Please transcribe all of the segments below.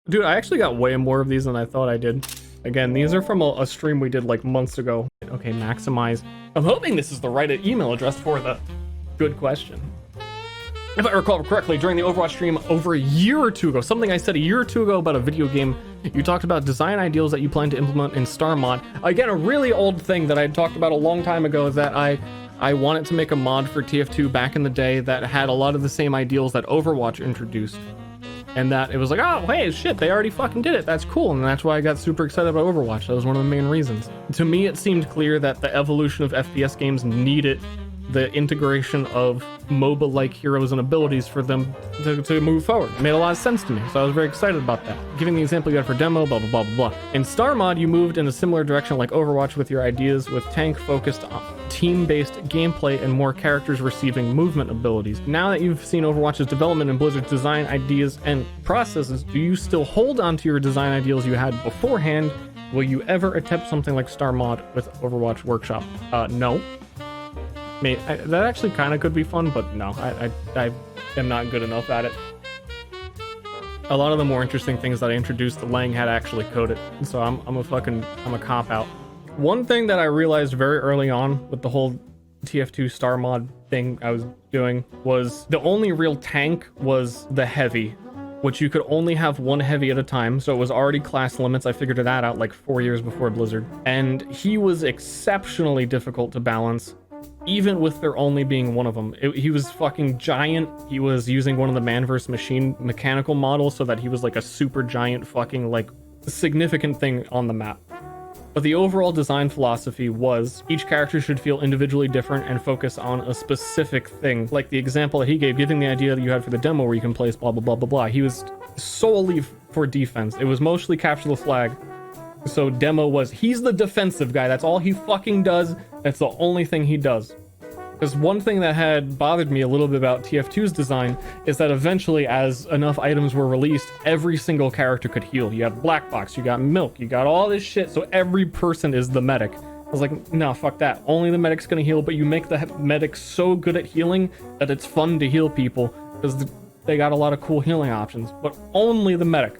Dude, I actually got way more of these than I thought I did. Again, these are from a stream we did like months ago. Okay, maximize. I'm hoping this is the right email address for the good question. If I recall correctly, during the Overwatch stream over a year or two ago, something I said a year or two ago about a video game, you talked about design ideals that you plan to implement in Star Mod. Again, a really old thing that I had talked about a long time ago is that I wanted to make a mod for TF2 back in the day that had a lot of the same ideals that Overwatch introduced. And that it was like, oh, hey, shit, they already fucking did it. That's cool. And that's why I got super excited about Overwatch. That was one of the main reasons. To me, it seemed clear that the evolution of FPS games needed the integration of MOBA-like heroes and abilities for them to move forward. It made a lot of sense to me, so I was very excited about that. Giving the example you had for demo, blah, blah, blah, blah, blah. In Star Mod, you moved in a similar direction like Overwatch with your ideas, with tank-focused team-based gameplay and more characters receiving movement abilities. Now that you've seen Overwatch's development and Blizzard's design ideas and processes, do you still hold on to your design ideals you had beforehand? Will you ever attempt something like Star Mod with Overwatch Workshop? No. That actually kind of could be fun, but no, I am not good enough at it. A lot of the more interesting things that I introduced, the Lang had actually coded, so I'm a cop out. One thing that I realized very early on with the whole TF2 Star Mod thing I was doing was the only real tank was the heavy, which you could only have one heavy at a time, so it was already class limits. I figured that out like 4 years before Blizzard, and he was exceptionally difficult to balance. Even with there only being one of them. He was fucking giant. He was using one of the man vs. machine mechanical models so that he was like a super giant fucking like significant thing on the map. But the overall design philosophy was each character should feel individually different and focus on a specific thing. Like the example that he gave, giving the idea that you had for the demo where you can place blah, blah, blah, blah, blah. He was solely for defense. It was mostly capture the flag. So demo was, he's the defensive guy. That's all he fucking does. That's the only thing he does. Because one thing that had bothered me a little bit about TF2's design is that eventually, as enough items were released, every single character could heal. You had Black Box, you got Milk, you got all this shit, so every person is the medic. I was like, no, fuck that. Only the medic's gonna heal, but you make the medic so good at healing that it's fun to heal people, because they got a lot of cool healing options, but only the medic.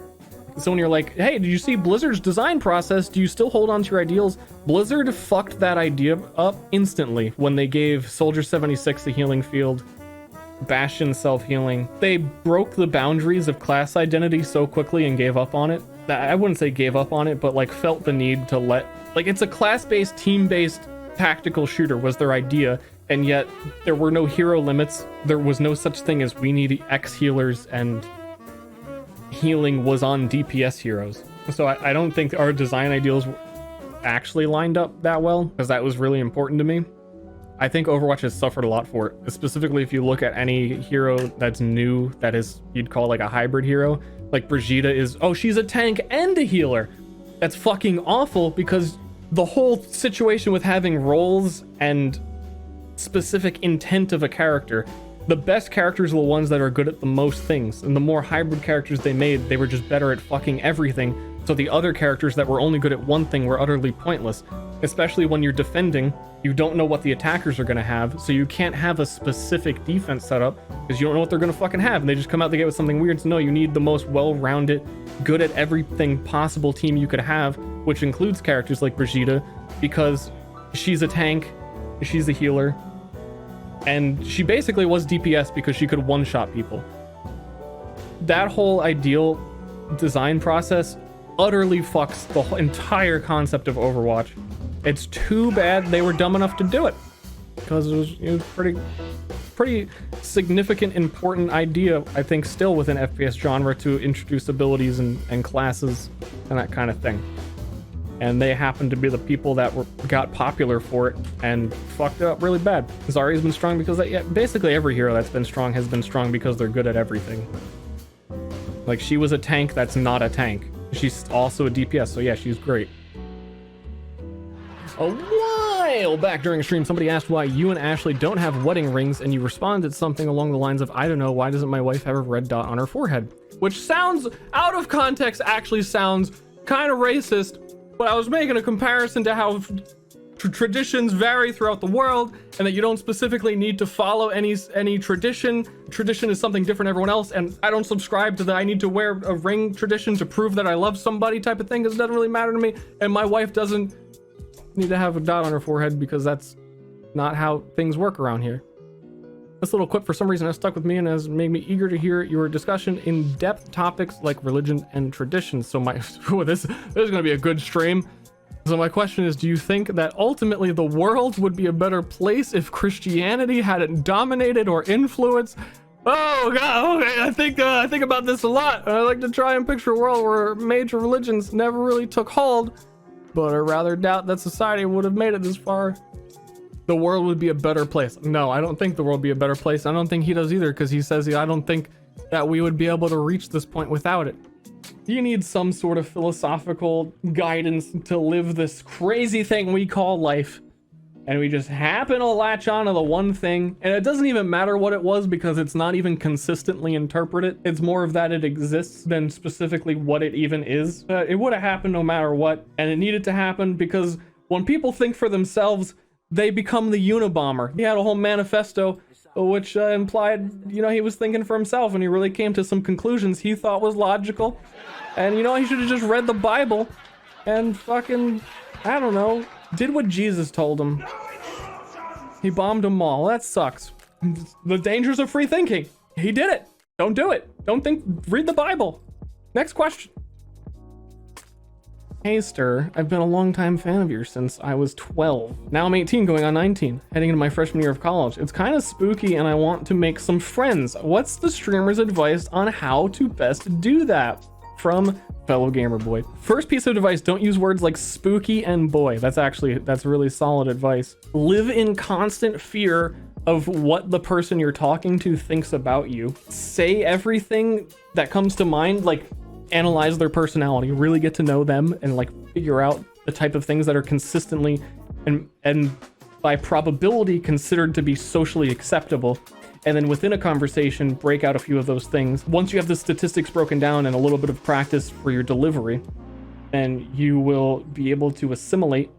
So when you're like, hey, did you see Blizzard's design process? Do you still hold on to your ideals? Blizzard fucked that idea up instantly when they gave Soldier 76 the healing field, Bastion self-healing. They broke the boundaries of class identity so quickly and gave up on it. I wouldn't say gave up on it, but like felt the need to let, like it's a class-based, team-based tactical shooter was their idea, and yet there were no hero limits. There was no such thing as we need X healers, and healing was on DPS heroes. So I don't think our design ideals actually lined up that well, because that was really important to me. I think Overwatch has suffered a lot for it, specifically if you look at any hero that's new that is you'd call like a hybrid hero. Like Brigitte is, oh, she's a tank and a healer. That's fucking awful, because the whole situation with having roles and specific intent of a character, the best characters are the ones that are good at the most things, and the more hybrid characters they made, they were just better at fucking everything. So the other characters that were only good at one thing were utterly pointless, especially when you're defending. You don't know what the attackers are going to have, so you can't have a specific defense setup because you don't know what they're going to fucking have, and they just come out to get with something weird. So no, you need the most well-rounded, good at everything possible team you could have, which includes characters like Brigitte, because she's a tank, she's a healer, and she basically was DPS because she could one-shot people. That whole ideal design process utterly fucks the whole entire concept of Overwatch. It's too bad they were dumb enough to do it, because it was pretty significant, important idea, I think, still within FPS genre to introduce abilities and classes and that kind of thing. And they happen to be the people that got popular for it and fucked it up really bad. Zarya's been strong because basically every hero that's been strong has been strong because they're good at everything. Like, she was a tank that's not a tank. She's also a DPS, so yeah, she's great. A while back during a stream, somebody asked why you and Ashley don't have wedding rings, and you responded something along the lines of, I don't know, why doesn't my wife have a red dot on her forehead? Which sounds, out of context, actually sounds kind of racist, but I was making a comparison to how traditions vary throughout the world, and that you don't specifically need to follow any tradition. Tradition is something different than everyone else, and I don't subscribe to the I need to wear a ring tradition to prove that I love somebody type of thing, because it doesn't really matter to me. And my wife doesn't need to have a dot on her forehead, because that's not how things work around here. This little quip for some reason has stuck with me and has made me eager to hear your discussion in depth topics like religion and traditions. So this is gonna be a good stream. So my question is, do you think that ultimately the world would be a better place if Christianity hadn't dominated or influenced? Oh god, okay, I think about this a lot. I like to try and picture a world where major religions never really took hold, but I rather doubt that society would have made it this far. The world would be a better place. No, I don't think the world would be a better place. I don't think he does either, because he says, I don't think that we would be able to reach this point without it. You need some sort of philosophical guidance to live this crazy thing we call life. And we just happen to latch on to the one thing. And it doesn't even matter what it was, because it's not even consistently interpreted. It's more of that it exists than specifically what it even is. It would have happened no matter what. And it needed to happen because when people think for themselves, they become the Unabomber. He had a whole manifesto which implied, he was thinking for himself, and he really came to some conclusions he thought was logical. And he should have just read the Bible and fucking, I don't know, did what Jesus told him. He bombed them all. That sucks. The dangers of free thinking. He did it. Don't do it. Don't think, read the Bible. Next question. Hey Ster, I've been a longtime fan of yours since I was 12. Now I'm 18 going on 19, heading into my freshman year of college. It's kind of spooky and I want to make some friends. What's the streamer's advice on how to best do that? From fellow gamer boy. First piece of advice, don't use words like spooky and boy. That's really solid advice. Live in constant fear of what the person you're talking to thinks about you. Say everything that comes to mind, like analyze their personality, really get to know them, and like figure out the type of things that are consistently and by probability considered to be socially acceptable. And then within a conversation, break out a few of those things. Once you have the statistics broken down and a little bit of practice for your delivery, then you will be able to assimilate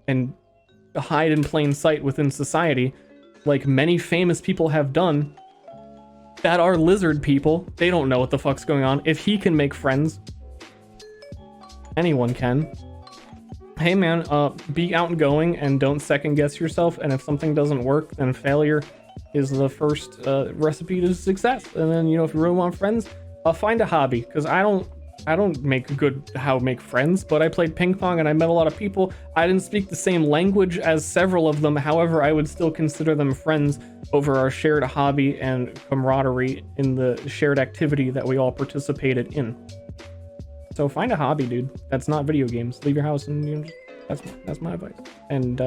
and hide in plain sight within society, like many famous people have done that are lizard people. They don't know what the fuck's going on. If he can make friends, anyone can. Hey man, be outgoing and don't second guess yourself. And if something doesn't work, then failure is the first recipe to success. And then, if you really want friends, find a hobby. Because I don't make make friends, but I played ping pong and I met a lot of people. I didn't speak the same language as several of them. However, I would still consider them friends over our shared hobby and camaraderie in the shared activity that we all participated in. So find a hobby, dude. That's not video games. Leave your house and that's my advice. And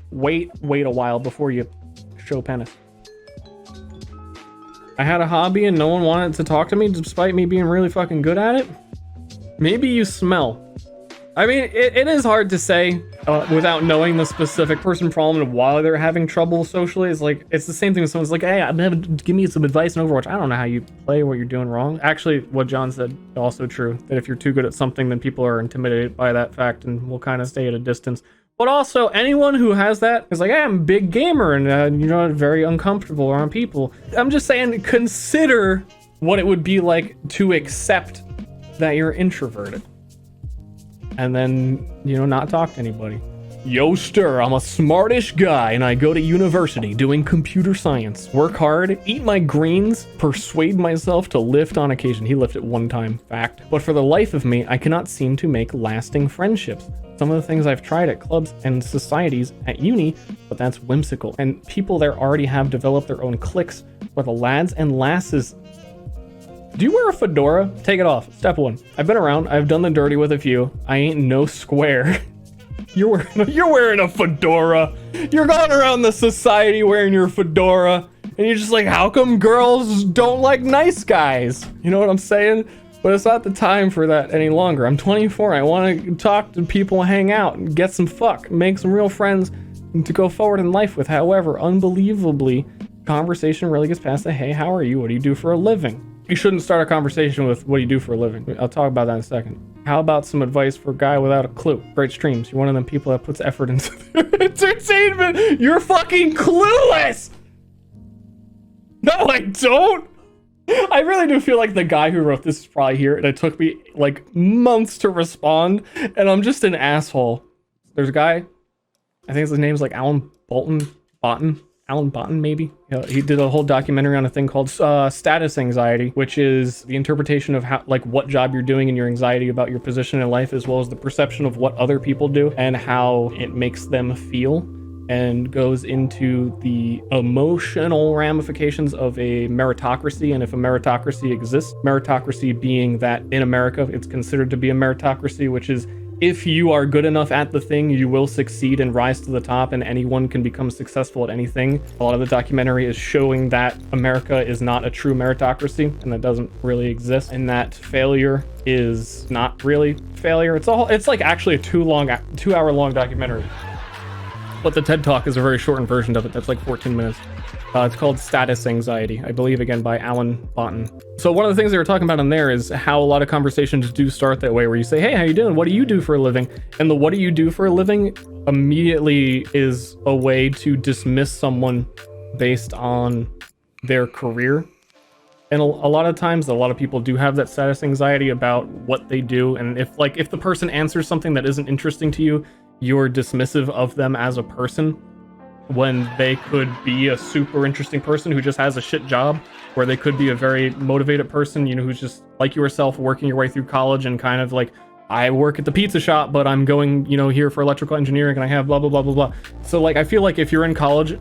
wait a while before you show penis. I had a hobby and no one wanted to talk to me despite me being really fucking good at it. Maybe you smell. I mean, it is hard to say without knowing the specific person problem and why they're having trouble socially. It's the same thing when someone's like, hey, give me some advice in Overwatch. I don't know how you play, what you're doing wrong. Actually, what John said, also true, that if you're too good at something, then people are intimidated by that fact and will kind of stay at a distance. But also, anyone who has that is like, hey, I'm a big gamer and, very uncomfortable around people. I'm just saying, consider what it would be like to accept that you're introverted. And then, not talk to anybody. Yo, Ster, I'm a smartish guy and I go to university doing computer science. Work hard, eat my greens, persuade myself to lift on occasion. He lifted one time, fact. But for the life of me, I cannot seem to make lasting friendships. Some of the things I've tried at clubs and societies at uni, but that's whimsical. And people there already have developed their own cliques where the lads and lasses. Do you wear a fedora? Take it off. Step one. I've been around. I've done the dirty with a few. I ain't no square. You're wearing a fedora. You're going around the society wearing your fedora. And you're just like, how come girls don't like nice guys? You know what I'm saying? But it's not the time for that any longer. I'm 24. I want to talk to people, hang out, and get some fuck, make some real friends to go forward in life with. However, unbelievably, conversation really gets past the, hey, how are you? What do you do for a living? You shouldn't start a conversation with what do you do for a living. I'll talk about that in a second. How about some advice for a guy without a clue? Great streams. You're one of them people that puts effort into their entertainment. You're fucking clueless. No, I don't. I really do feel like the guy who wrote this is probably here, and it took me like months to respond, and I'm just an asshole. There's a guy, I think his name's like Alan Botten, maybe. He did a whole documentary on a thing called status anxiety, which is the interpretation of how, like, what job you're doing and your anxiety about your position in life, as well as the perception of what other people do and how it makes them feel, and goes into the emotional ramifications of a meritocracy, and if a meritocracy exists, meritocracy being that in America it's considered to be a meritocracy, which is if you are good enough at the thing, you will succeed and rise to the top, and anyone can become successful at anything. A lot of the documentary is showing that America is not a true meritocracy, and that doesn't really exist, and that failure is not really failure. It's like actually a 2 hour long documentary. But the TED Talk is a very shortened version of it. That's like 14 minutes. It's called Status Anxiety, I believe, again, by Alan Botten. So one of the things they were talking about in there is how a lot of conversations do start that way, where you say, hey, how you doing? What do you do for a living? And the what do you do for a living immediately is a way to dismiss someone based on their career. And a lot of times, a lot of people do have that status anxiety about what they do. And if the person answers something that isn't interesting to you, you're dismissive of them as a person, when they could be a super interesting person who just has a shit job, or they could be a very motivated person, you know, who's just like yourself, working your way through college and kind of like, I work at the pizza shop, but I'm going, you know, here for electrical engineering and I have blah, blah, blah, blah, blah. So like, I feel like if you're in college,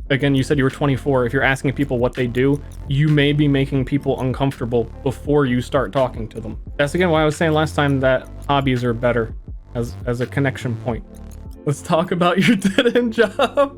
again, you said you were 24, if you're asking people what they do, you may be making people uncomfortable before you start talking to them. That's again why I was saying last time that hobbies are better as a connection point. Let's talk about your dead-end job.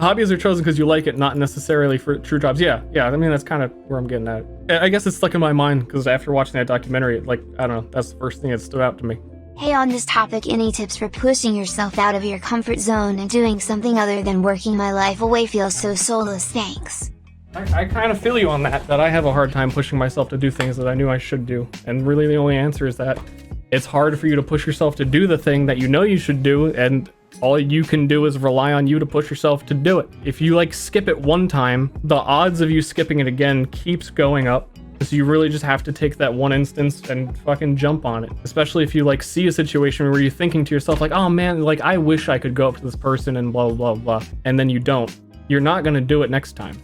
Hobbies are chosen because you like it, not necessarily for true jobs. Yeah, I mean, that's kind of where I'm getting at. I guess it's stuck in my mind because after watching that documentary, like, I don't know, that's the first thing that stood out to me. Hey, on this topic, any tips for pushing yourself out of your comfort zone and doing something other than working my life away feels so soulless, thanks. I kind of feel you on that I have a hard time pushing myself to do things that I knew I should do. And really the only answer is that it's hard for you to push yourself to do the thing that you know you should do, and all you can do is rely on you to push yourself to do it. If you like skip it one time, the odds of you skipping it again keeps going up. So you really just have to take that one instance and fucking jump on it. Especially if you like see a situation where you're thinking to yourself like, oh man, like I wish I could go up to this person and blah, blah, blah, and then you don't. You're not gonna do it next time.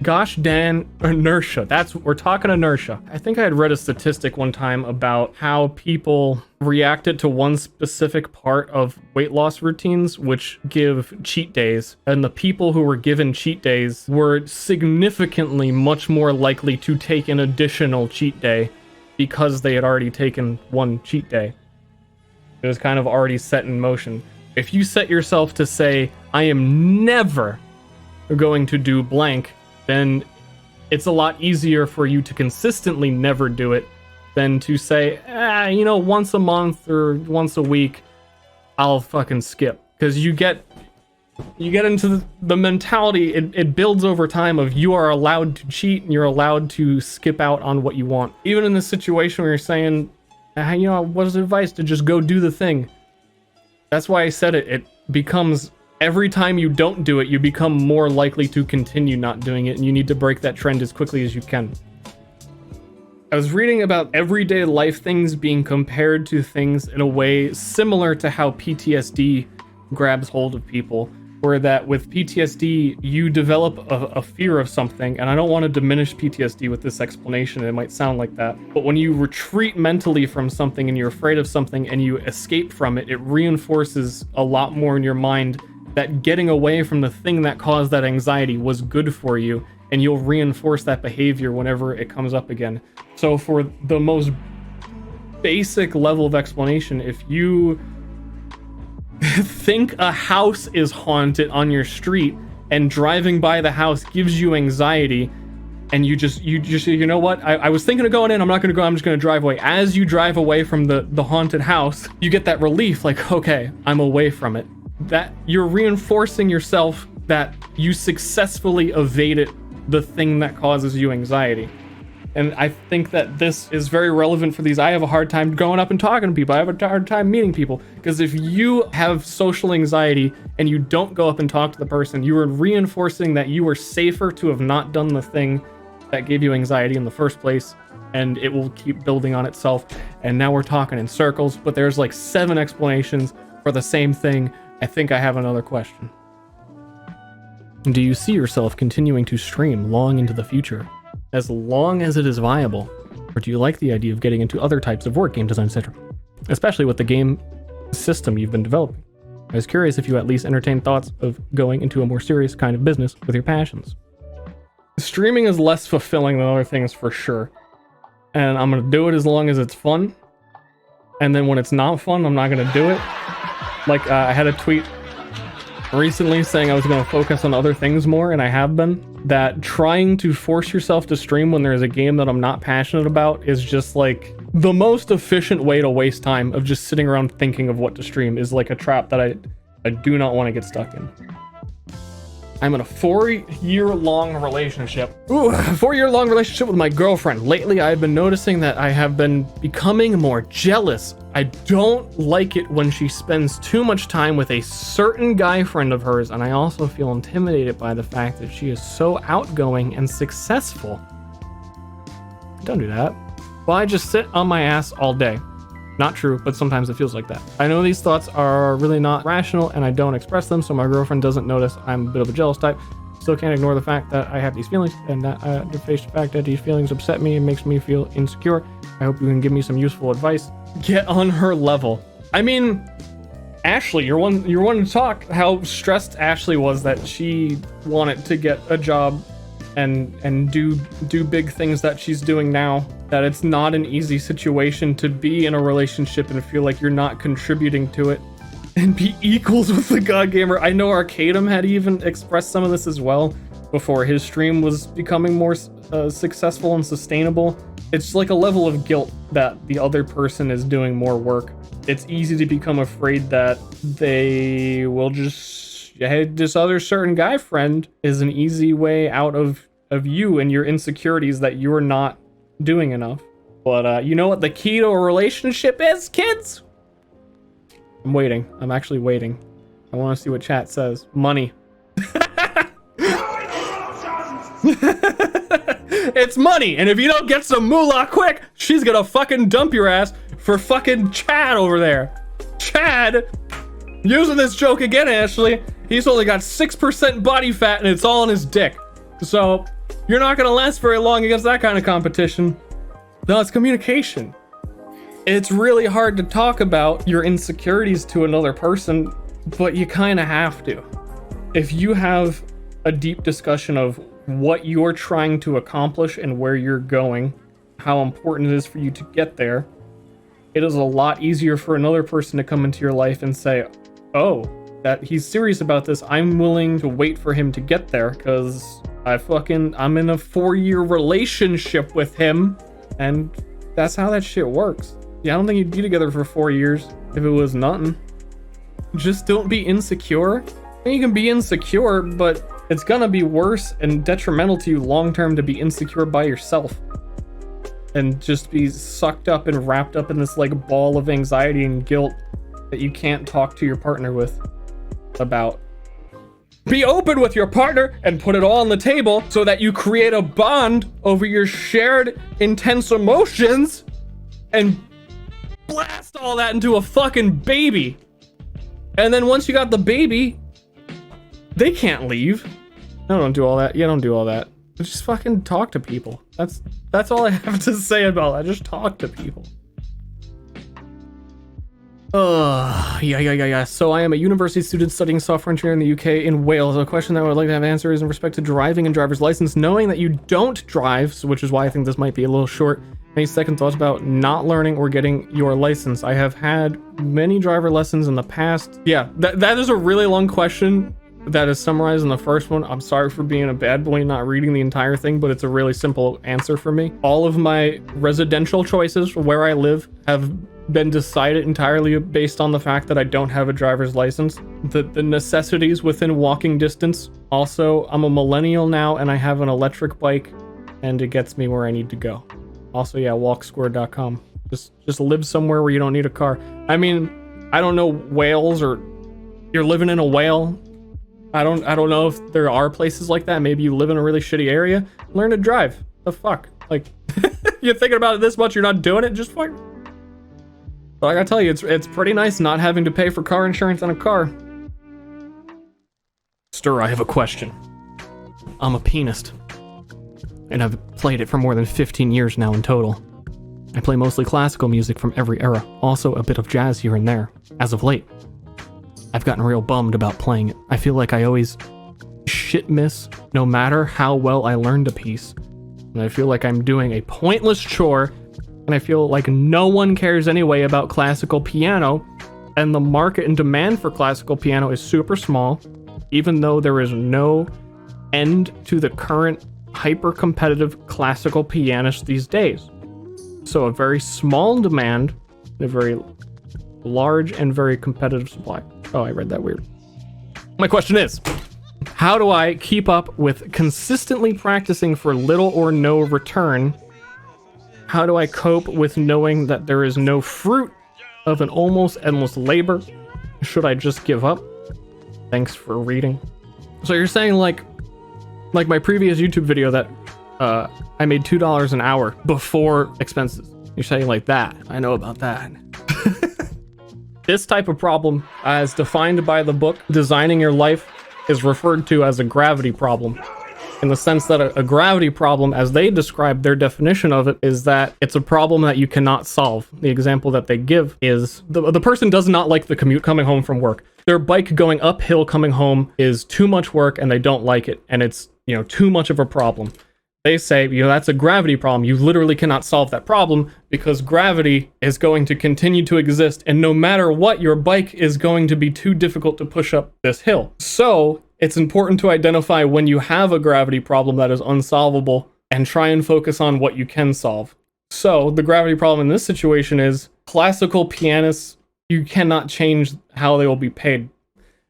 Gosh dang inertia. We're talking inertia. I think I had read a statistic one time about how people reacted to one specific part of weight loss routines, which give cheat days. And the people who were given cheat days were significantly much more likely to take an additional cheat day because they had already taken one cheat day. It was kind of already set in motion. If you set yourself to say, I am never going to do blank, then it's a lot easier for you to consistently never do it than to say, you know, once a month or once a week, I'll fucking skip. Because you get into the mentality, it builds over time of you are allowed to cheat and you're allowed to skip out on what you want. Even in this situation where you're saying, you know, what is advice to just go do the thing? That's why I said it becomes... Every time you don't do it, you become more likely to continue not doing it, and you need to break that trend as quickly as you can. I was reading about everyday life things being compared to things in a way similar to how PTSD grabs hold of people, where that with PTSD, you develop a fear of something, and I don't want to diminish PTSD with this explanation, it might sound like that, but when you retreat mentally from something and you're afraid of something and you escape from it, it reinforces a lot more in your mind that getting away from the thing that caused that anxiety was good for you, and you'll reinforce that behavior whenever it comes up again. So for the most basic level of explanation, if you think a house is haunted on your street and driving by the house gives you anxiety, and you just you know what, I was thinking of going in, I'm not gonna go, I'm just gonna drive away. As you drive away from the haunted house, you get that relief, like, okay, I'm away from it. That you're reinforcing yourself that you successfully evaded the thing that causes you anxiety. And I think that this is very relevant for these. I have a hard time going up and talking to people. I have a hard time meeting people. Because if you have social anxiety and you don't go up and talk to the person, you are reinforcing that you were safer to have not done the thing that gave you anxiety in the first place. And it will keep building on itself. And now we're talking in circles, but there's like 7 explanations for the same thing. I think I have another question. Do you see yourself continuing to stream long into the future, as long as it is viable? Or do you like the idea of getting into other types of work, game design, etc., especially with the game system you've been developing? I was curious if you at least entertained thoughts of going into a more serious kind of business with your passions. Streaming is less fulfilling than other things for sure, and I'm gonna do it as long as it's fun, and then when it's not fun, I'm not gonna do it. Like, I had a tweet recently saying I was going to focus on other things more, and I have been. That trying to force yourself to stream when there's a game that I'm not passionate about is just like the most efficient way to waste time of just sitting around thinking of what to stream is like a trap that I do not want to get stuck in. I'm in a 4-year-long relationship. Ooh, 4-year-long relationship with my girlfriend. Lately, I've been noticing that I have been becoming more jealous. I don't like it when she spends too much time with a certain guy friend of hers, and I also feel intimidated by the fact that she is so outgoing and successful. Don't do that. Well, I just sit on my ass all day. Not true, but sometimes it feels like that. I know these thoughts are really not rational and I don't express them, so my girlfriend doesn't notice I'm a bit of a jealous type. Still can't ignore the fact that I have these feelings, and that to face the fact that these feelings upset me and makes me feel insecure. I hope you can give me some useful advice. Get on her level. I mean, Ashley, you're one to talk how stressed Ashley was that she wanted to get a job and do big things that she's doing now, that it's not an easy situation to be in a relationship and feel like you're not contributing to it and be equals with the God Gamer. I know Arcadum had even expressed some of this as well before his stream was becoming more successful and sustainable. It's like a level of guilt that the other person is doing more work. It's easy to become afraid that they will just, hey, this other certain guy friend is an easy way out of you and your insecurities that you're not doing enough. But you know what the key to a relationship is, kids? I'm waiting. I'm actually waiting. I want to see what chat says. Money. It's money, and if you don't get some moolah quick, she's gonna fucking dump your ass for fucking Chad over there. Chad, using this joke again, Ashley, he's only got 6% body fat and it's all on his dick. So you're not gonna last very long against that kind of competition. No, it's communication. It's really hard to talk about your insecurities to another person, but you kind of have to. If you have a deep discussion of what you're trying to accomplish and where you're going, how important it is for you to get there, it is a lot easier for another person to come into your life and say, oh, that he's serious about this. I'm willing to wait for him to get there because I'm in a 4-year relationship with him, and that's how that shit works. Yeah, I don't think you'd be together for 4 years if it was nothing. Just don't be insecure. You can be insecure, but it's gonna be worse and detrimental to you long term to be insecure by yourself and just be sucked up and wrapped up in this like ball of anxiety and guilt that you can't talk to your partner with about. Be open with your partner and put it all on the table so that you create a bond over your shared intense emotions and blast all that into a fucking baby. And then once you got the baby, they can't leave. No, don't do all that. Yeah, don't do all that. Just fucking talk to people. That's all I have to say about that. Just talk to people. Yeah. So I am a university student studying software engineering in the UK in Wales. A question that I would like to have answered is in respect to driving and driver's license. Knowing that you don't drive, so which is why I think this might be a little short. Any second thoughts about not learning or getting your license? I have had many driver lessons in the past. Yeah, that is a really long question that is summarized in the first one. I'm sorry for being a bad boy not reading the entire thing, but it's a really simple answer for me. All of my residential choices where I live have been decided entirely based on the fact that I don't have a driver's license. The necessities within walking distance. Also, I'm a millennial now and I have an electric bike and it gets me where I need to go. Also, yeah, walksquare.com. Just live somewhere where you don't need a car. I mean, I don't know Wales, or you're living in a whale. I don't know if there are places like that. Maybe you live in a really shitty area. Learn to drive. The fuck? Like, you're thinking about it this much, you're not doing it? Just fuck. But I gotta tell you, it's pretty nice not having to pay for car insurance on a car. Ster, I have a question. I'm a pianist, and I've played it for more than 15 years now in total. I play mostly classical music from every era, also a bit of jazz here and there. As of late, I've gotten real bummed about playing it. I feel like I always shit miss, no matter how well I learned a piece. And I feel like I'm doing a pointless chore, and I feel like no one cares anyway about classical piano, and the market and demand for classical piano is super small, even though there is no end to the current hyper-competitive classical pianists these days. So a very small demand, a very large and very competitive supply. Oh, I read that weird. My question is, how do I keep up with consistently practicing for little or no return? How do I cope with knowing that there is no fruit of an almost endless labor? Should I just give up? Thanks for reading. So you're saying like my previous YouTube video that I made $2 an hour before expenses. You're saying like that. I know about that. This type of problem, as defined by the book Designing Your Life, is referred to as a gravity problem. In the sense that a gravity problem, as they describe their definition of it, is that it's a problem that you cannot solve. The example that they give is the person does not like the commute coming home from work. Their bike going uphill coming home is too much work and they don't like it, and it's, you know, too much of a problem. They say, you know, that's a gravity problem. You literally cannot solve that problem because gravity is going to continue to exist, and no matter what, your bike is going to be too difficult to push up this hill. So it's important to identify when you have a gravity problem that is unsolvable and try and focus on what you can solve. So the gravity problem in this situation is classical pianists, you cannot change how they will be paid.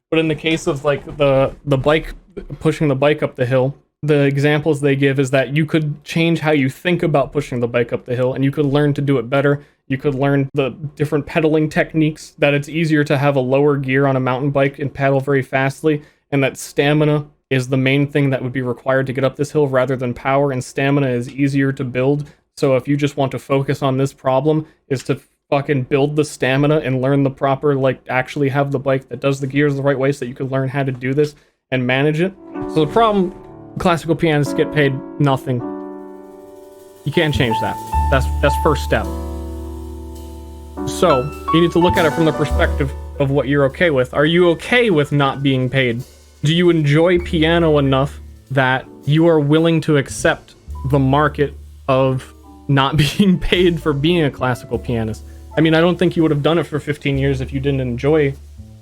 But in the case of like the bike, pushing the bike up the hill, the examples they give is that you could change how you think about pushing the bike up the hill, and you could learn to do it better. You could learn the different pedaling techniques, that it's easier to have a lower gear on a mountain bike and pedal very fastly, and that stamina is the main thing that would be required to get up this hill rather than power, and stamina is easier to build. So if you just want to focus on this problem, is to fucking build the stamina and learn the proper, like, actually have the bike that does the gears the right way so you can learn how to do this and manage it. So the problem, classical pianists get paid nothing. You can't change that. That's first step. So you need to look at it from the perspective of what you're okay with. Are you okay with not being paid? Do you enjoy piano enough that you are willing to accept the market of not being paid for being a classical pianist? I mean, I don't think you would have done it for 15 years if you didn't enjoy it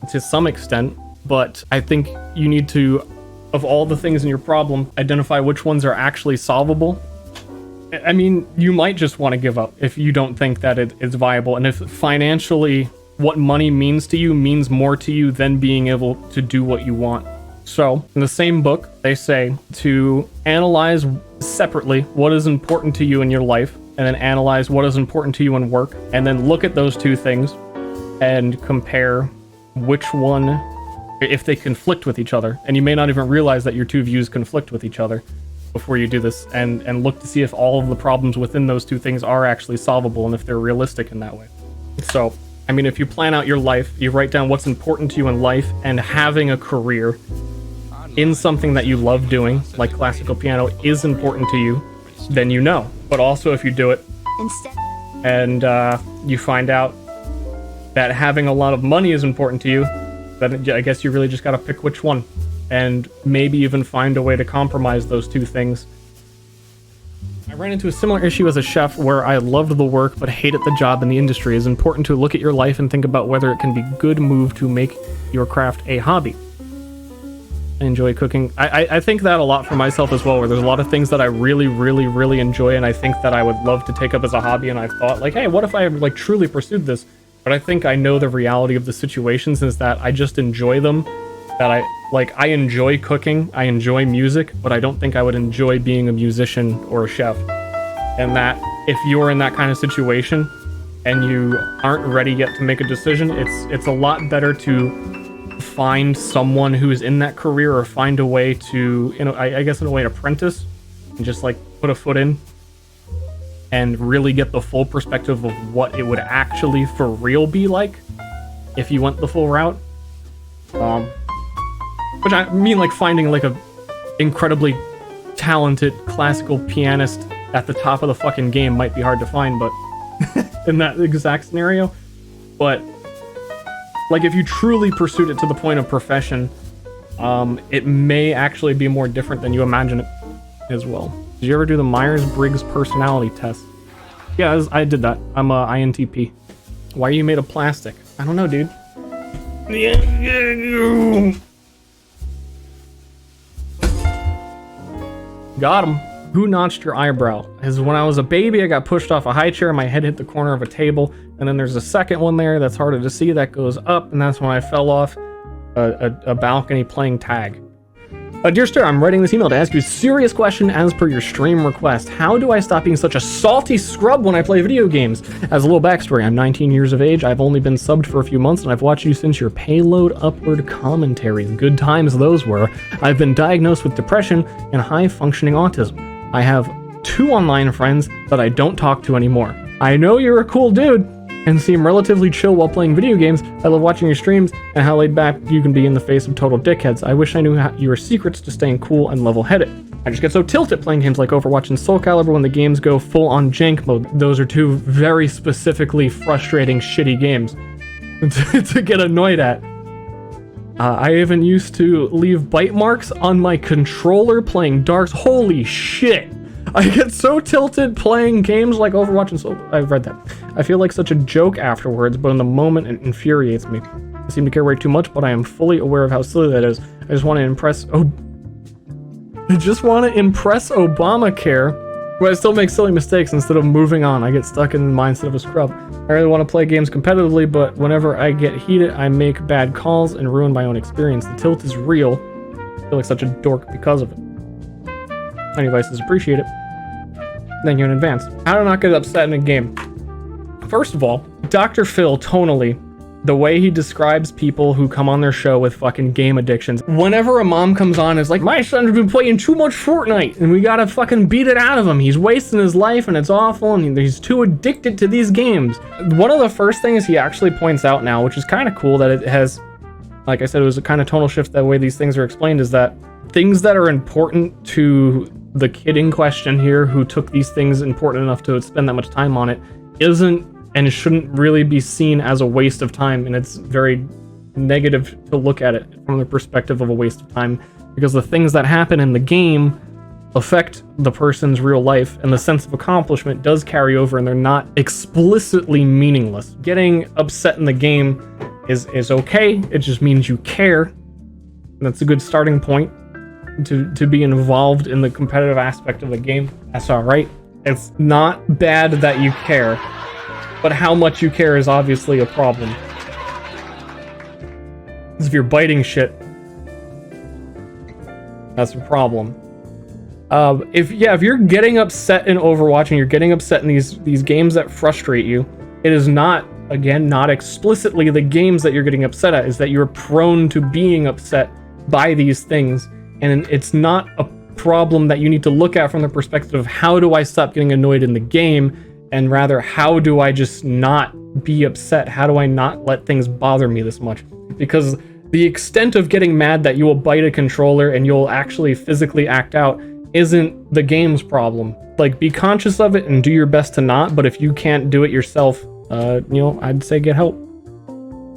to some extent, but I think you need to, of all the things in your problem, identify which ones are actually solvable. I mean, you might just want to give up if you don't think that it is viable, and if financially what money means to you means more to you than being able to do what you want. So, in the same book, they say to analyze separately what is important to you in your life, and then analyze what is important to you in work, and then look at those two things and compare which one, if they conflict with each other. And you may not even realize that your two views conflict with each other before you do this, and look to see if all of the problems within those two things are actually solvable and if they're realistic in that way. So, I mean, if you plan out your life, you write down what's important to you in life, and having a career in something that you love doing, like classical piano, is important to you, then you know. But also if you do it and you find out that having a lot of money is important to you, then I guess you really just gotta pick which one, and maybe even find a way to compromise those two things. I ran into a similar issue as a chef where I loved the work but hated the job in the industry. It's important to look at your life and think about whether it can be a good move to make your craft a hobby. I enjoy cooking. I think that a lot for myself as well, where there's a lot of things that I really, really, really enjoy, and I think that I would love to take up as a hobby, and I've thought, like, hey, what if I, like, truly pursued this? But I think I know the reality of the situations is that I just enjoy them, that I enjoy cooking, I enjoy music, but I don't think I would enjoy being a musician or a chef. And that if you're in that kind of situation and you aren't ready yet to make a decision, it's a lot better to find someone who's in that career, or find a way to, you know, I guess in a way, apprentice and just like put a foot in and really get the full perspective of what it would actually for real be like if you went the full route. Which I mean, like, finding like a incredibly talented classical pianist at the top of the fucking game might be hard to find, but in that exact scenario. But like, if you truly pursued it to the point of profession, it may actually be more different than you imagine it as well. Did you ever do the Myers-Briggs personality test? Yeah, I did that. I'm a INTP. Why are you made of plastic? I don't know, dude. Got him. Who notched your eyebrow? Because when I was a baby, I got pushed off a high chair, my head hit the corner of a table, and then there's a second one there that's harder to see that goes up, and that's when I fell off a balcony playing tag. Dear Ster, I'm writing this email to ask you a serious question as per your stream request. How do I stop being such a salty scrub when I play video games? As a little backstory, I'm 19 years of age, I've only been subbed for a few months, and I've watched you since your Payload Upward commentaries. Good times those were. I've been diagnosed with depression and high-functioning autism. I have 2 online friends that I don't talk to anymore. I know you're a cool dude and seem relatively chill while playing video games. I love watching your streams and how laid back you can be in the face of total dickheads. I wish I knew your secrets to staying cool and level-headed. I just get so tilted playing games like Overwatch and Soul Calibur when the games go full-on jank mode. Those are 2 very specifically frustrating, shitty games to get annoyed at. I even used to leave bite marks on my controller playing darts. Holy shit! I get so tilted playing games like Overwatch and Soul. I've read that. I feel like such a joke afterwards, but in the moment it infuriates me. I seem to care way too much, but I am fully aware of how silly that is. I just want to impress Obamacare, but I still make silly mistakes instead of moving on. I get stuck in the mindset of a scrub. I really want to play games competitively, but whenever I get heated, I make bad calls and ruin my own experience. The tilt is real. I feel like such a dork because of it. Any advice is appreciated. Thank you in advance. How to not get upset in a game. First of all, Dr. Phil, tonally, the way he describes people who come on their show with fucking game addictions. Whenever a mom comes on, it's like, my son's been playing too much Fortnite, and we gotta fucking beat it out of him. He's wasting his life, and it's awful, and he's too addicted to these games. One of the first things he actually points out now, which is kind of cool that it has, like I said, it was a kind of tonal shift that way these things are explained, is that things that are important to the kid in question here, who took these things important enough to spend that much time on it, isn't and shouldn't really be seen as a waste of time, and it's very negative to look at it from the perspective of a waste of time, because the things that happen in the game affect the person's real life, and the sense of accomplishment does carry over, and they're not explicitly meaningless. Getting upset in the game is okay, it just means you care, and that's a good starting point to be involved in the competitive aspect of the game. That's alright. It's not bad that you care, but how much you care is obviously a problem. Because if you're biting shit, that's a problem. If you're getting upset in Overwatch and you're getting upset in these games that frustrate you, it is not, again, not explicitly the games that you're getting upset at, is that you're prone to being upset by these things. And it's not a problem that you need to look at from the perspective of how do I stop getting annoyed in the game, and rather how do I just not be upset? How do I not let things bother me this much? Because the extent of getting mad that you will bite a controller and you'll actually physically act out isn't the game's problem. Like, be conscious of it and do your best to not, but if you can't do it yourself, I'd say get help.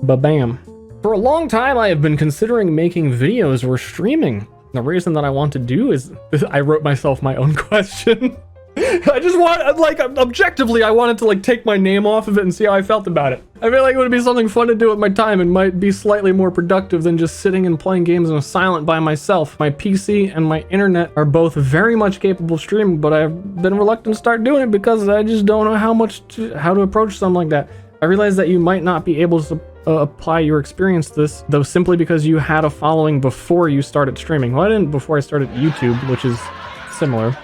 Ba-bam. For a long time, I have been considering making videos or streaming. The reason that I want to do is I wrote myself my own question. I just want, like, objectively, I wanted to, like, take my name off of it and see how I felt about it. I feel like it would be something fun to do with my time and might be slightly more productive than just sitting and playing games in a silent by myself. My PC and my internet are both very much capable of streaming, but I've been reluctant to start doing it because I just don't know how to approach something like that. I realize that you might not be able to apply your experience to this, though, simply because you had a following before you started streaming. Well, I didn't before I started YouTube, which is similar.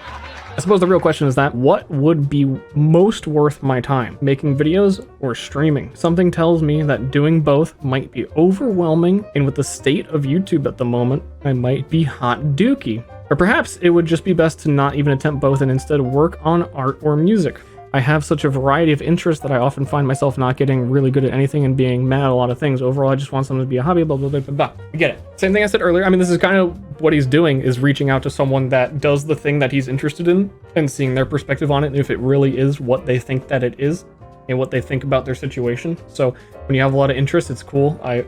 I suppose the real question is that what would be most worth my time, making videos or streaming? Something tells me that doing both might be overwhelming, and with the state of YouTube at the moment, I might be hot dookie. Or perhaps it would just be best to not even attempt both and instead work on art or music. I have such a variety of interests that I often find myself not getting really good at anything and being mad at a lot of things. Overall, I just want something to be a hobby, blah, blah, blah, blah, blah. I get it. Same thing I said earlier. I mean, this is kind of what he's doing, is reaching out to someone that does the thing that he's interested in and seeing their perspective on it, and if it really is what they think that it is and what they think about their situation. So when you have a lot of interest, it's cool. I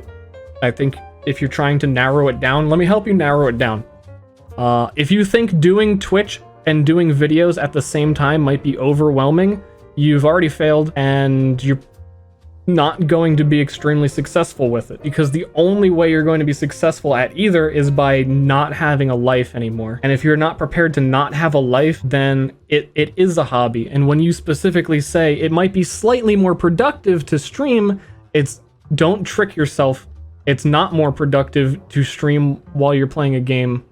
think if you're trying to narrow it down, let me help you narrow it down. If you think doing Twitch and doing videos at the same time might be overwhelming, you've already failed and you're not going to be extremely successful with it, because the only way you're going to be successful at either is by not having a life anymore. And if you're not prepared to not have a life, then it is a hobby. And when you specifically say it might be slightly more productive to stream, don't trick yourself. It's not more productive to stream while you're playing a game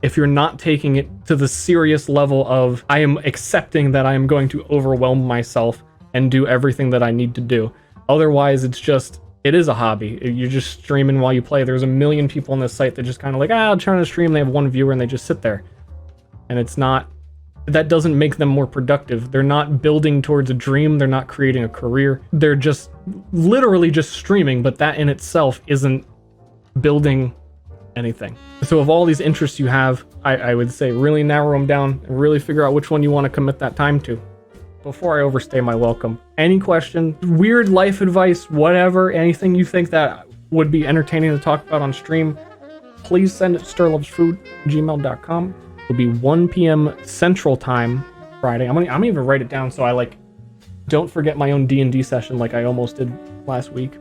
if you're not taking it to the serious level of, I am accepting that I am going to overwhelm myself and do everything that I need to do. Otherwise, it is a hobby. You're just streaming while you play. There's a million people on this site that just kind of like, I'm trying to stream. They have one viewer and they just sit there. And that doesn't make them more productive. They're not building towards a dream. They're not creating a career. They're just literally just streaming, but that in itself isn't building anything. So of all these interests you have, I would say really narrow them down and really figure out which one you want to commit that time to before I overstay my welcome. Any question, weird life advice, whatever, anything you think that would be entertaining to talk about on stream, please send it to SterLovesFood@gmail.com. It'll be 1 p.m. Central Time Friday. I'm gonna even write it down so I don't forget my own D&D session like I almost did last week.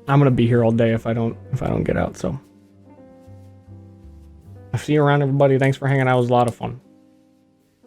I'm gonna be here all day if I don't get out. So I'll see you around, everybody. Thanks for hanging out. It was a lot of fun.